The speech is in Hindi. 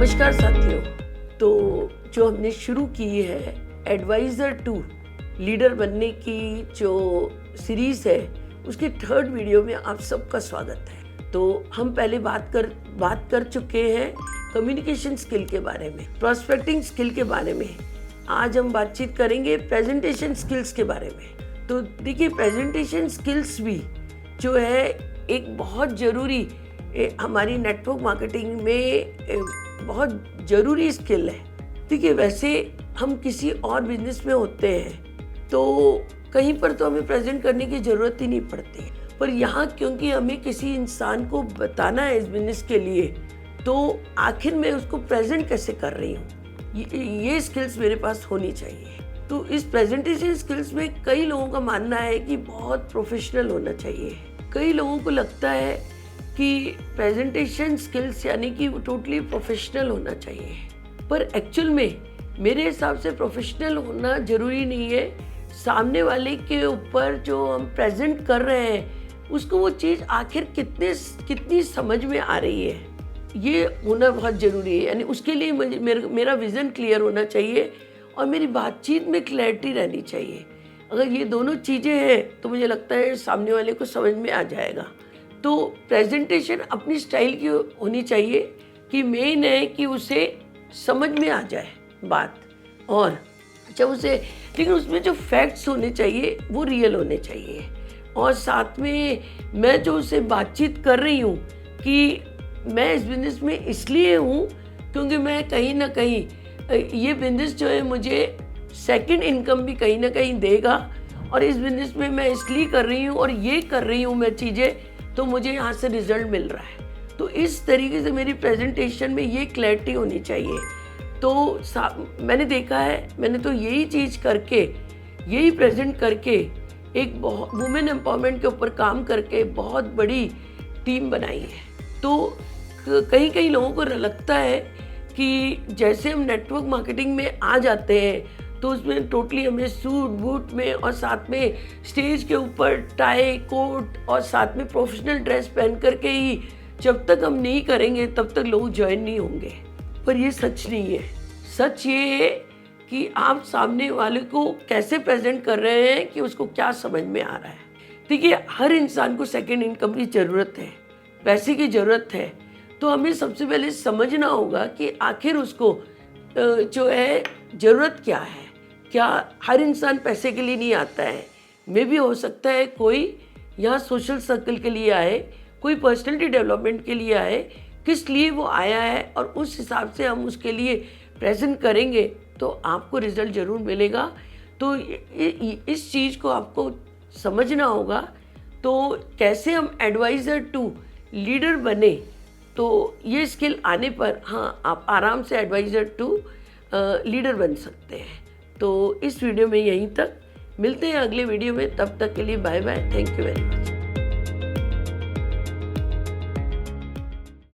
नमस्कार साथियों। तो जो हमने शुरू की है एडवाइज़र टू लीडर बनने की जो सीरीज़ है, उसके थर्ड वीडियो में आप सबका स्वागत है। तो हम पहले बात कर चुके हैं कम्युनिकेशन स्किल के बारे में, प्रोस्पेक्टिंग स्किल के बारे में। आज हम बातचीत करेंगे प्रेजेंटेशन स्किल्स के बारे में। तो देखिए, प्रेजेंटेशन स्किल्स भी जो है एक बहुत ज़रूरी हमारी नेटवर्क मार्केटिंग में बहुत ज़रूरी स्किल है। देखिए, वैसे हम किसी और बिजनेस में होते हैं तो कहीं पर तो हमें प्रेजेंट करने की ज़रूरत ही नहीं पड़ती, पर यहाँ क्योंकि हमें किसी इंसान को बताना है इस बिजनेस के लिए, तो आखिर मैं उसको प्रेजेंट कैसे कर रही हूँ, ये स्किल्स मेरे पास होनी चाहिए। तो इस प्रेजेंटेशन स्किल्स में कई लोगों का मानना है कि बहुत प्रोफेशनल होना चाहिए। कई लोगों को लगता है कि प्रेजेंटेशन स्किल्स यानी कि टोटली प्रोफेशनल होना चाहिए, पर एक्चुअल में मेरे हिसाब से प्रोफेशनल होना ज़रूरी नहीं है। सामने वाले के ऊपर जो हम प्रेजेंट कर रहे हैं उसको वो चीज़ आखिर कितनी समझ में आ रही है, ये होना बहुत ज़रूरी है। यानी उसके लिए मेरा विज़न क्लियर होना चाहिए और मेरी बातचीत में क्लैरिटी रहनी चाहिए। अगर ये दोनों चीज़ें हैं तो मुझे लगता है सामने वाले को समझ में आ जाएगा। तो प्रेजेंटेशन अपनी स्टाइल की होनी चाहिए कि मेन है कि उसे समझ में आ जाए बात, और जब उसे, लेकिन उसमें जो फैक्ट्स होने चाहिए वो रियल होने चाहिए। और साथ में मैं जो उससे बातचीत कर रही हूँ कि मैं इस बिज़नेस में इसलिए हूँ क्योंकि मैं कहीं ना कहीं ये बिज़नेस जो है मुझे सेकंड इनकम भी कहीं ना कहीं देगा, और इस बिज़नेस में मैं इसलिए कर रही हूँ और ये कर रही हूँ मैं चीज़ें, तो मुझे यहाँ से रिजल्ट मिल रहा है। तो इस तरीके से मेरी प्रेजेंटेशन में ये क्लैरिटी होनी चाहिए। तो मैंने देखा है, मैंने तो यही चीज़ करके, यही प्रेजेंट करके एक बहुत वुमेन एम्पावरमेंट के ऊपर काम करके बहुत बड़ी टीम बनाई है। तो कई लोगों को लगता है कि जैसे हम नेटवर्क मार्केटिंग में आ जाते हैं तो उसमें टोटली हमें सूट बूट में और साथ में स्टेज के ऊपर टाई कोट और साथ में प्रोफेशनल ड्रेस पहन करके ही जब तक हम नहीं करेंगे तब तक लोग ज्वाइन नहीं होंगे। पर ये सच नहीं है। सच ये है कि आप सामने वाले को कैसे प्रेजेंट कर रहे हैं कि उसको क्या समझ में आ रहा है। देखिए, हर इंसान को सेकेंड इनकम की ज़रूरत है, पैसे की ज़रूरत है। तो हमें सबसे पहले समझना होगा कि आखिर उसको जो है ज़रूरत क्या है। क्या हर इंसान पैसे के लिए नहीं आता है, मे भी हो सकता है कोई यहाँ सोशल सर्कल के लिए आए, कोई पर्सनैलिटी डेवलपमेंट के लिए आए, किस लिए वो आया है, और उस हिसाब से हम उसके लिए प्रेजेंट करेंगे तो आपको रिज़ल्ट ज़रूर मिलेगा। तो इस चीज़ को आपको समझना होगा। तो कैसे हम एडवाइज़र टू लीडर बने, तो ये स्किल आने पर हाँ, आप आराम से एडवाइज़र टू लीडर बन सकते हैं। तो इस वीडियो में यहीं तक, मिलते हैं अगले वीडियो में। तब तक के लिए bye bye, thank you very much.